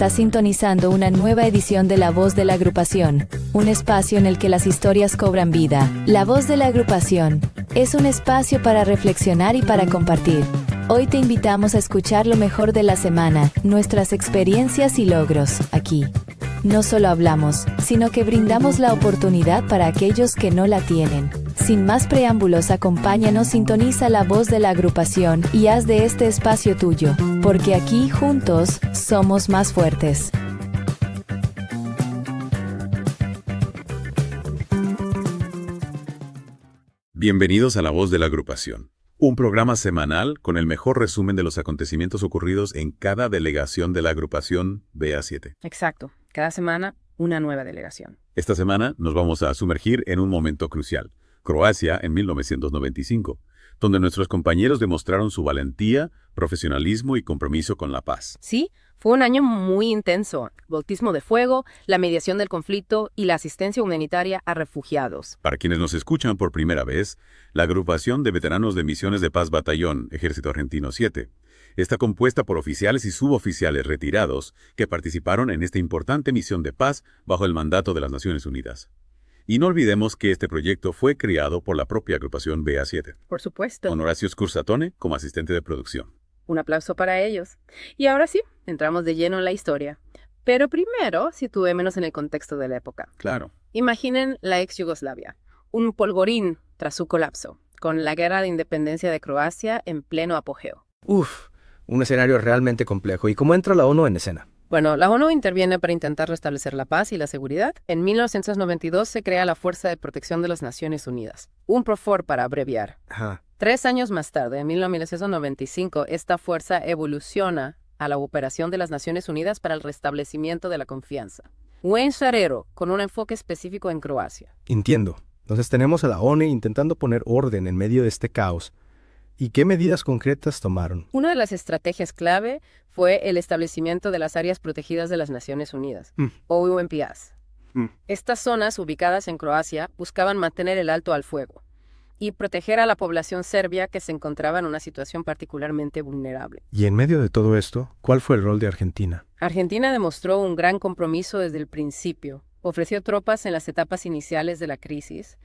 Está sintonizando una nueva edición de La Voz de la Agrupación, un espacio en el que las historias cobran vida. La Voz de la Agrupación es un espacio para reflexionar y para compartir. Hoy te invitamos a escuchar lo mejor de la semana, nuestras experiencias y logros, aquí. No solo hablamos, sino que brindamos la oportunidad para aquellos que no la tienen. Sin más preámbulos, acompáñanos, sintoniza La Voz de la Agrupación y haz de este espacio tuyo, porque aquí, juntos, somos más fuertes. Bienvenidos a La Voz de la Agrupación, un programa semanal con el mejor resumen de los acontecimientos ocurridos en cada delegación de la agrupación BA7. Exacto, cada semana una nueva delegación. Esta semana nos vamos a sumergir en un momento crucial, Croacia en 1995, donde nuestros compañeros demostraron su valentía, profesionalismo y compromiso con la paz. Sí, fue un año muy intenso. Bautismo de fuego, la mediación del conflicto y la asistencia humanitaria a refugiados. Para quienes nos escuchan por primera vez, la agrupación de veteranos de Misiones de Paz Batallón, Ejército Argentino 7, está compuesta por oficiales y suboficiales retirados que participaron en esta importante misión de paz bajo el mandato de las Naciones Unidas. Y no olvidemos que este proyecto fue creado por la propia agrupación BA7. Por supuesto. Con Horacio Scursatone como asistente de producción. Un aplauso para ellos. Y ahora sí, entramos de lleno en la historia. Pero primero, situémonos en el contexto de la época. Claro. Imaginen la ex Yugoslavia, un polvorín tras su colapso, con la guerra de independencia de Croacia en pleno apogeo. Un escenario realmente complejo. ¿Y cómo entra la ONU en escena? Bueno, la ONU interviene para intentar restablecer la paz y la seguridad. En 1992 se crea la Fuerza de Protección de las Naciones Unidas, UNPROFOR para abreviar. Ajá. 3 años más tarde, en 1995, esta fuerza evoluciona a la Operación de las Naciones Unidas para el Restablecimiento de la Confianza. UN Sharero, con un enfoque específico en Croacia. Entiendo. Entonces tenemos a la ONU intentando poner orden en medio de este caos. ¿Y qué medidas concretas tomaron? Una de las estrategias clave fue el establecimiento de las áreas protegidas de las Naciones Unidas, o UNPAs. Estas zonas, ubicadas en Croacia, buscaban mantener el alto al fuego y proteger a la población serbia que se encontraba en una situación particularmente vulnerable. Y en medio de todo esto, ¿cuál fue el rol de Argentina? Argentina demostró un gran compromiso desde el principio. Ofreció tropas en las etapas iniciales de la crisis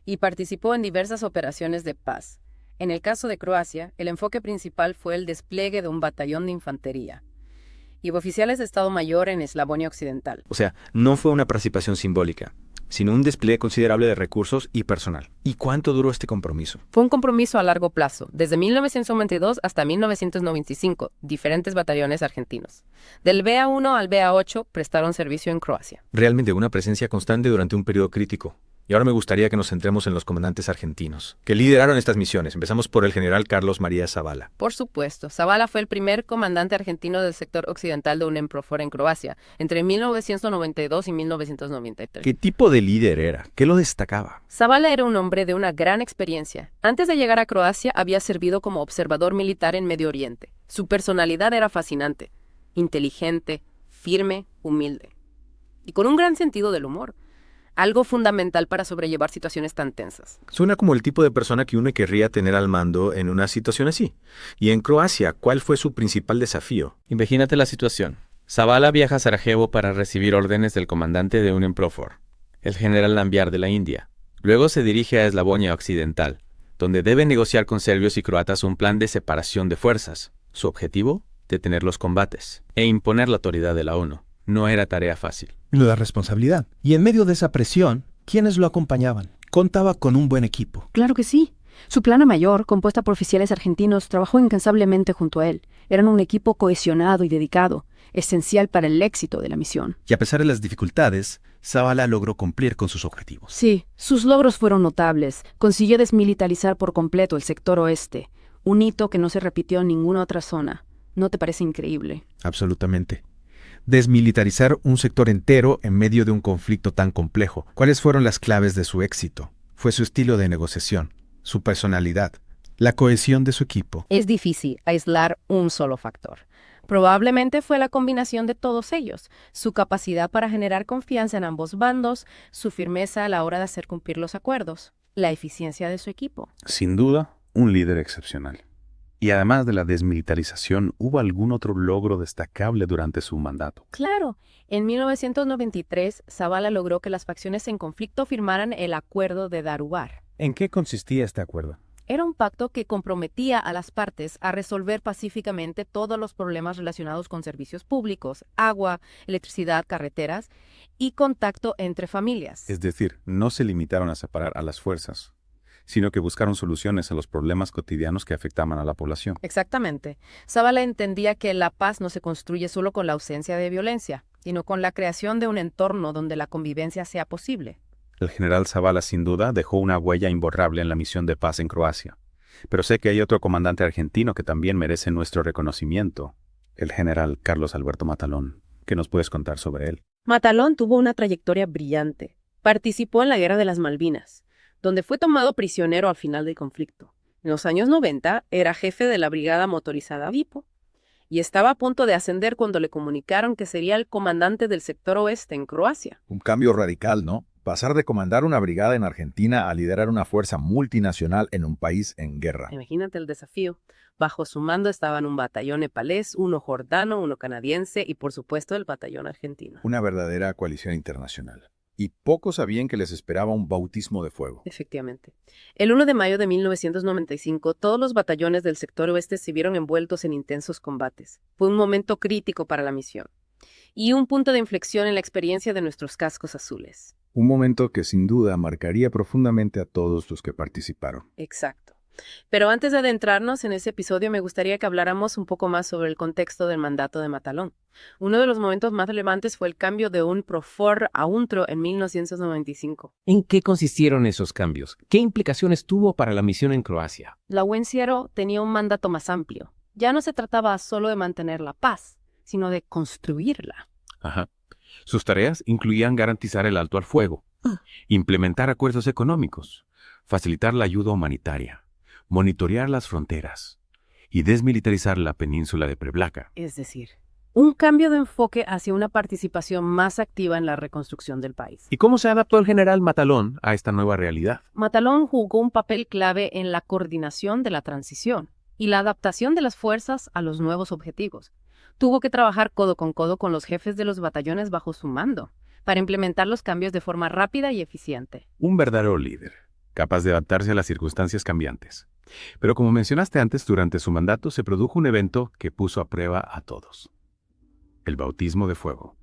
y participó en diversas operaciones de paz. En el caso de Croacia, el enfoque principal fue el despliegue de un batallón de infantería y oficiales de Estado Mayor en Eslavonia Occidental. O sea, no fue una participación simbólica, sino un despliegue considerable de recursos y personal. ¿Y cuánto duró este compromiso? Fue un compromiso a largo plazo, desde 1992 hasta 1995, diferentes batallones argentinos. Del BA1 al BA8 prestaron servicio en Croacia. Realmente una presencia constante durante un periodo crítico. Y ahora me gustaría que nos centremos en los comandantes argentinos, que lideraron estas misiones. Empezamos por el general Carlos María Zavala. Por supuesto, Zavala fue el primer comandante argentino del sector occidental de UNPROFOR en Croacia, entre 1992 y 1993. ¿Qué tipo de líder era? ¿Qué lo destacaba? Zavala era un hombre de una gran experiencia. Antes de llegar a Croacia, había servido como observador militar en Medio Oriente. Su personalidad era fascinante, inteligente, firme, humilde y con un gran sentido del humor. Algo fundamental para sobrellevar situaciones tan tensas. Suena como el tipo de persona que uno querría tener al mando en una situación así. Y en Croacia, ¿cuál fue su principal desafío? Imagínate la situación. Zavala viaja a Sarajevo para recibir órdenes del comandante de UNPROFOR, el general Lambiar de la India. Luego se dirige a Eslavonia Occidental, donde debe negociar con serbios y croatas un plan de separación de fuerzas. Su objetivo, detener los combates e imponer la autoridad de la ONU. No era tarea fácil. La responsabilidad. Y en medio de esa presión, ¿quiénes lo acompañaban? Contaba con un buen equipo. Claro que sí. Su plana mayor, compuesta por oficiales argentinos, trabajó incansablemente junto a él. Eran un equipo cohesionado y dedicado, esencial para el éxito de la misión. Y a pesar de las dificultades, Zavala logró cumplir con sus objetivos. Sí, sus logros fueron notables. Consiguió desmilitarizar por completo el sector oeste, un hito que no se repitió en ninguna otra zona. ¿No te parece increíble? Absolutamente. Desmilitarizar un sector entero en medio de un conflicto tan complejo. ¿Cuáles fueron las claves de su éxito? Fue su estilo de negociación, su personalidad, la cohesión de su equipo. Es difícil aislar un solo factor. Probablemente fue la combinación de todos ellos, su capacidad para generar confianza en ambos bandos, su firmeza a la hora de hacer cumplir los acuerdos, la eficiencia de su equipo. Sin duda, un líder excepcional. Y además de la desmilitarización, ¿hubo algún otro logro destacable durante su mandato? Claro, en 1993, Zavala logró que las facciones en conflicto firmaran el Acuerdo de Daruvar. ¿En qué consistía este acuerdo? Era un pacto que comprometía a las partes a resolver pacíficamente todos los problemas relacionados con servicios públicos, agua, electricidad, carreteras y contacto entre familias. Es decir, no se limitaron a separar a las fuerzas, sino que buscaron soluciones a los problemas cotidianos que afectaban a la población. Exactamente. Zavala entendía que la paz no se construye solo con la ausencia de violencia, sino con la creación de un entorno donde la convivencia sea posible. El general Zavala, sin duda, dejó una huella imborrable en la misión de paz en Croacia. Pero sé que hay otro comandante argentino que también merece nuestro reconocimiento, el general Carlos Alberto Matalón. ¿Qué nos puedes contar sobre él? Matalón tuvo una trayectoria brillante. Participó en la Guerra de las Malvinas, donde fue tomado prisionero al final del conflicto. En los años 90 era jefe de la Brigada Motorizada Vipo y estaba a punto de ascender cuando le comunicaron que sería el comandante del sector oeste en Croacia. Un cambio radical, ¿no? Pasar de comandar una brigada en Argentina a liderar una fuerza multinacional en un país en guerra. Imagínate el desafío. Bajo su mando estaban un batallón nepalés, uno jordano, uno canadiense y por supuesto el batallón argentino. Una verdadera coalición internacional. Y pocos sabían que les esperaba un bautismo de fuego. Efectivamente. El 1 de mayo de 1995, todos los batallones del sector oeste se vieron envueltos en intensos combates. Fue un momento crítico para la misión y un punto de inflexión en la experiencia de nuestros cascos azules. Un momento que sin duda marcaría profundamente a todos los que participaron. Exacto. Pero antes de adentrarnos en ese episodio, me gustaría que habláramos un poco más sobre el contexto del mandato de Matalón. Uno de los momentos más relevantes fue el cambio de un PROFOR a UNTRO en 1995. ¿En qué consistieron esos cambios? ¿Qué implicaciones tuvo para la misión en Croacia? La UNCRO tenía un mandato más amplio. Ya no se trataba solo de mantener la paz, sino de construirla. Ajá. Sus tareas incluían garantizar el alto al fuego, implementar acuerdos económicos, facilitar la ayuda humanitaria, monitorear las fronteras y desmilitarizar la península de Prevlaka. Es decir, un cambio de enfoque hacia una participación más activa en la reconstrucción del país. ¿Y cómo se adaptó el general Matalón a esta nueva realidad? Matalón jugó un papel clave en la coordinación de la transición y la adaptación de las fuerzas a los nuevos objetivos. Tuvo que trabajar codo con los jefes de los batallones bajo su mando para implementar los cambios de forma rápida y eficiente. Un verdadero líder, capaz de adaptarse a las circunstancias cambiantes. Pero como mencionaste antes, durante su mandato se produjo un evento que puso a prueba a todos. El bautismo de fuego.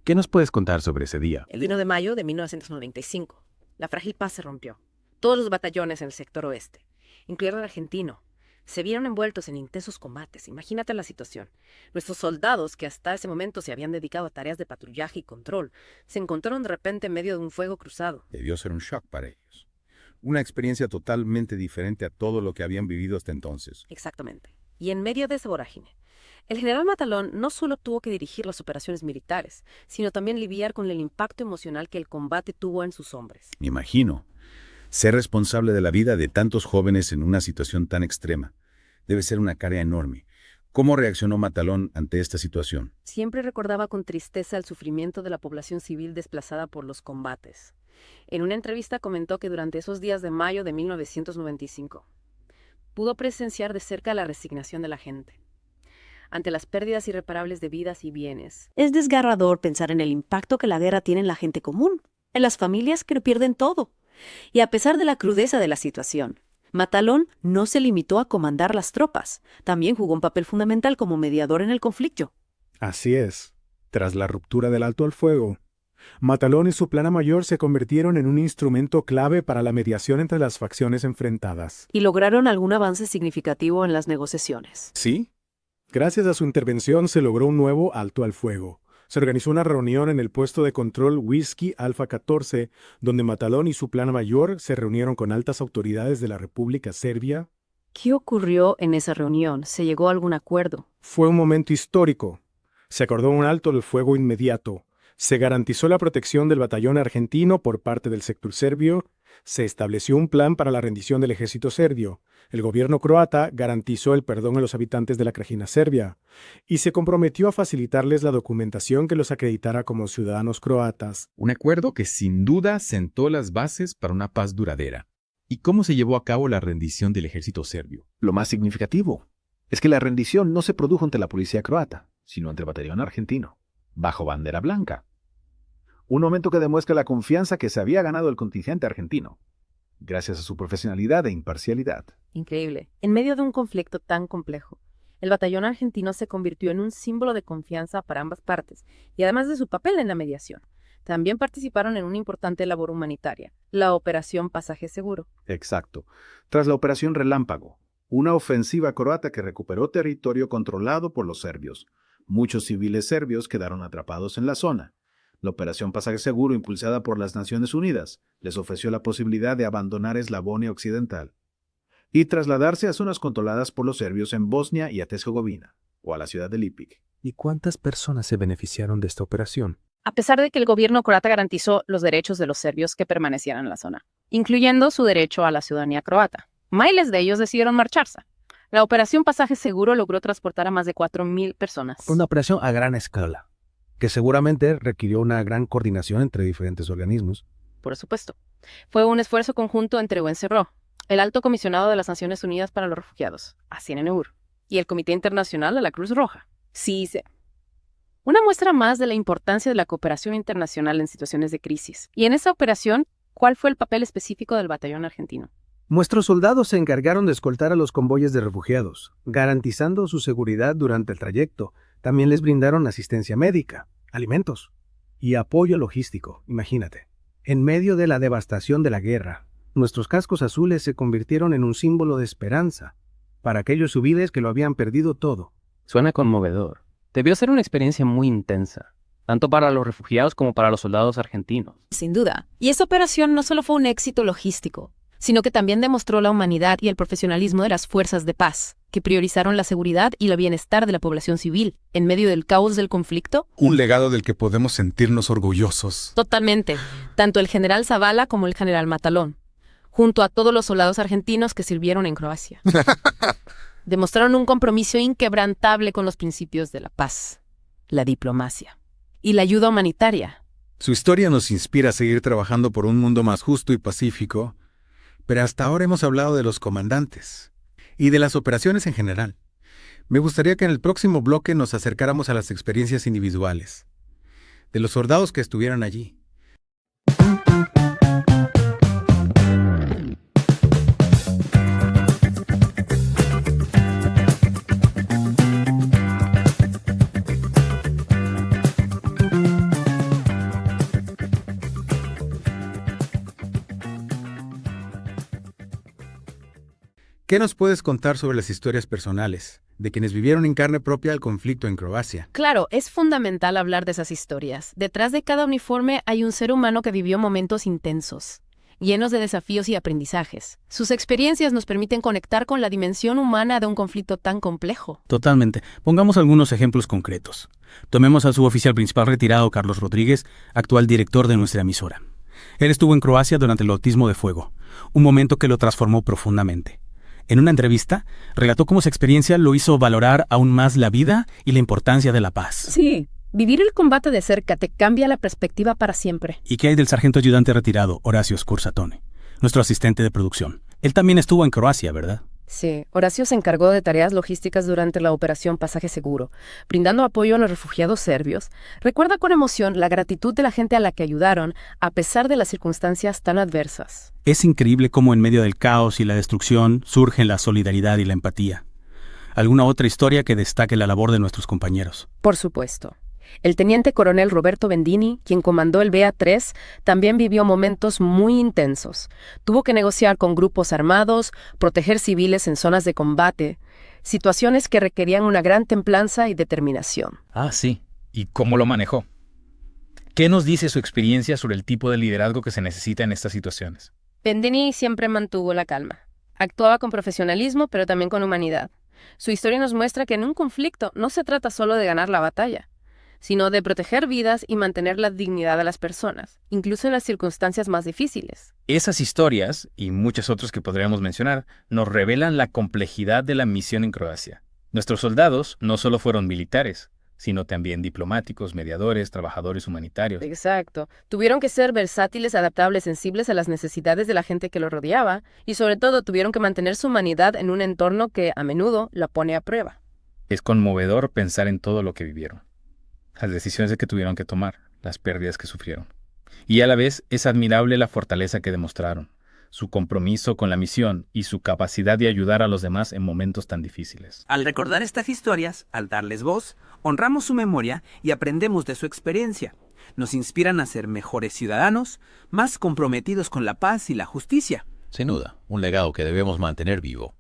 ¿Qué nos puedes contar sobre ese día? El 1 de mayo de 1995. La frágil paz se rompió. Todos los batallones en el sector oeste, incluido el argentino, se vieron envueltos en intensos combates. Imagínate la situación. Nuestros soldados, que hasta ese momento se habían dedicado a tareas de patrullaje y control, se encontraron de repente en medio de un fuego cruzado. Debió ser un shock para ellos. Una experiencia totalmente diferente a todo lo que habían vivido hasta entonces. Exactamente. Y en medio de esa vorágine, el general Matalón no solo tuvo que dirigir las operaciones militares, sino también lidiar con el impacto emocional que el combate tuvo en sus hombres. Me imagino. Ser responsable de la vida de tantos jóvenes en una situación tan extrema debe ser una carga enorme. ¿Cómo reaccionó Matalón ante esta situación? Siempre recordaba con tristeza el sufrimiento de la población civil desplazada por los combates. En una entrevista comentó que durante esos días de mayo de 1995 pudo presenciar de cerca la resignación de la gente ante las pérdidas irreparables de vidas y bienes. Es desgarrador pensar en el impacto que la guerra tiene en la gente común, en las familias que pierden todo. Y a pesar de la crudeza de la situación, Matalón no se limitó a comandar las tropas, también jugó un papel fundamental como mediador en el conflicto. Así es. Tras la ruptura del alto al fuego, Matalón y su plana mayor se convirtieron en un instrumento clave para la mediación entre las facciones enfrentadas. Y lograron algún avance significativo en las negociaciones. ¿Sí? Gracias a su intervención se logró un nuevo alto al fuego. Se organizó una reunión en el puesto de control Whisky Alfa 14, donde Matalón y su plana mayor se reunieron con altas autoridades de la República Serbia. ¿Qué ocurrió en esa reunión? ¿Se llegó a algún acuerdo? Fue un momento histórico. Se acordó un alto al fuego inmediato. Se garantizó la protección del batallón argentino por parte del sector serbio. Se estableció un plan para la rendición del ejército serbio. El gobierno croata garantizó el perdón a los habitantes de la Krajina Serbia y se comprometió a facilitarles la documentación que los acreditara como ciudadanos croatas. Un acuerdo que sin duda sentó las bases para una paz duradera. ¿Y cómo se llevó a cabo la rendición del ejército serbio? Lo más significativo, es que la rendición no se produjo ante la policía croata, sino ante el batallón argentino, bajo bandera blanca. Un momento que demuestra la confianza que se había ganado el contingente argentino, gracias a su profesionalidad e imparcialidad. Increíble. En medio de un conflicto tan complejo, el batallón argentino se convirtió en un símbolo de confianza para ambas partes, y además de su papel en la mediación, también participaron en una importante labor humanitaria, la Operación Pasaje Seguro. Exacto. Tras la Operación Relámpago, una ofensiva croata que recuperó territorio controlado por los serbios. Muchos civiles serbios quedaron atrapados en la zona. La Operación Pasaje Seguro, impulsada por las Naciones Unidas, les ofreció la posibilidad de abandonar Eslavonia Occidental y trasladarse a zonas controladas por los serbios en Bosnia y Herzegovina, o a la ciudad de Lipik. ¿Y cuántas personas se beneficiaron de esta operación? A pesar de que el gobierno croata garantizó los derechos de los serbios que permanecieran en la zona, incluyendo su derecho a la ciudadanía croata, miles de ellos decidieron marcharse. La Operación Pasaje Seguro logró transportar a más de 4.000 personas. Una operación a gran escala, que seguramente requirió una gran coordinación entre diferentes organismos. Por supuesto. Fue un esfuerzo conjunto entre UNCRO, el Alto Comisionado de las Naciones Unidas para los Refugiados, ACNUR, y el Comité Internacional de la Cruz Roja, CICE. Una muestra más de la importancia de la cooperación internacional en situaciones de crisis. Y en esa operación, ¿cuál fue el papel específico del batallón argentino? Nuestros soldados se encargaron de escoltar a los convoyes de refugiados, garantizando su seguridad durante el trayecto. También les brindaron asistencia médica, alimentos y apoyo logístico, imagínate. En medio de la devastación de la guerra, nuestros cascos azules se convirtieron en un símbolo de esperanza para aquellos civiles que lo habían perdido todo. Suena conmovedor. Debió ser una experiencia muy intensa, tanto para los refugiados como para los soldados argentinos. Sin duda. Y esta operación no solo fue un éxito logístico, sino que también demostró la humanidad y el profesionalismo de las fuerzas de paz, que priorizaron la seguridad y el bienestar de la población civil en medio del caos del conflicto. Un legado del que podemos sentirnos orgullosos. Totalmente. Tanto el general Zavala como el general Matalón, junto a todos los soldados argentinos que sirvieron en Croacia. Demostraron un compromiso inquebrantable con los principios de la paz, la diplomacia y la ayuda humanitaria. Su historia nos inspira a seguir trabajando por un mundo más justo y pacífico, pero hasta ahora hemos hablado de los comandantes y de las operaciones en general. Me gustaría que en el próximo bloque nos acercáramos a las experiencias individuales, de los soldados que estuvieron allí. ¿Qué nos puedes contar sobre las historias personales de quienes vivieron en carne propia el conflicto en Croacia? Claro, es fundamental hablar de esas historias. Detrás de cada uniforme hay un ser humano que vivió momentos intensos, llenos de desafíos y aprendizajes. Sus experiencias nos permiten conectar con la dimensión humana de un conflicto tan complejo. Totalmente. Pongamos algunos ejemplos concretos. Tomemos a su oficial principal retirado, Carlos Rodríguez, actual director de nuestra emisora. Él estuvo en Croacia durante el bautismo de fuego, un momento que lo transformó profundamente. En una entrevista, relató cómo su experiencia lo hizo valorar aún más la vida y la importancia de la paz. Sí, vivir el combate de cerca te cambia la perspectiva para siempre. ¿Y qué hay del sargento ayudante retirado, Horacio Scursatone, nuestro asistente de producción? Él también estuvo en Croacia, ¿verdad? Sí, Horacio se encargó de tareas logísticas durante la Operación Pasaje Seguro, brindando apoyo a los refugiados serbios. Recuerda con emoción la gratitud de la gente a la que ayudaron, a pesar de las circunstancias tan adversas. Es increíble cómo en medio del caos y la destrucción surgen la solidaridad y la empatía. ¿Alguna otra historia que destaque la labor de nuestros compañeros? Por supuesto. El teniente coronel Roberto Bendini, quien comandó el BA-3, también vivió momentos muy intensos. Tuvo que negociar con grupos armados, proteger civiles en zonas de combate, situaciones que requerían una gran templanza y determinación. Ah, sí. ¿Y cómo lo manejó? ¿Qué nos dice su experiencia sobre el tipo de liderazgo que se necesita en estas situaciones? Bendini siempre mantuvo la calma. Actuaba con profesionalismo, pero también con humanidad. Su historia nos muestra que en un conflicto no se trata solo de ganar la batalla, sino de proteger vidas y mantener la dignidad de las personas, incluso en las circunstancias más difíciles. Esas historias, y muchas otras que podríamos mencionar, nos revelan la complejidad de la misión en Croacia. Nuestros soldados no solo fueron militares, sino también diplomáticos, mediadores, trabajadores humanitarios. Exacto. Tuvieron que ser versátiles, adaptables, sensibles a las necesidades de la gente que los rodeaba y sobre todo tuvieron que mantener su humanidad en un entorno que a menudo la pone a prueba. Es conmovedor pensar en todo lo que vivieron, las decisiones que tuvieron que tomar, las pérdidas que sufrieron. Y a la vez es admirable la fortaleza que demostraron, su compromiso con la misión y su capacidad de ayudar a los demás en momentos tan difíciles. Al recordar estas historias, al darles voz, honramos su memoria y aprendemos de su experiencia. Nos inspiran a ser mejores ciudadanos, más comprometidos con la paz y la justicia. Sin duda, un legado que debemos mantener vivo.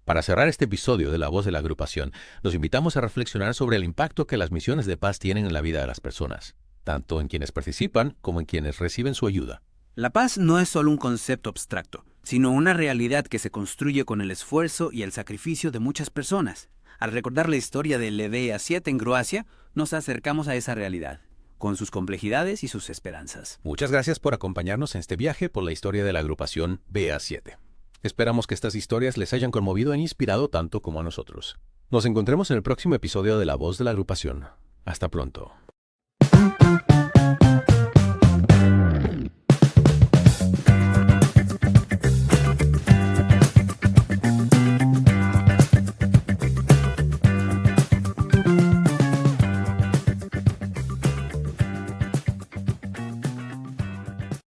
Para cerrar este episodio de La Voz de la Agrupación, los invitamos a reflexionar sobre el impacto que las misiones de paz tienen en la vida de las personas, tanto en quienes participan como en quienes reciben su ayuda. La paz no es solo un concepto abstracto, sino una realidad que se construye con el esfuerzo y el sacrificio de muchas personas. Al recordar la historia del BA7 en Croacia, nos acercamos a esa realidad, con sus complejidades y sus esperanzas. Muchas gracias por acompañarnos en este viaje por la historia de la agrupación BA7. Esperamos que estas historias les hayan conmovido e inspirado tanto como a nosotros. Nos encontremos en el próximo episodio de La Voz de la Agrupación. Hasta pronto.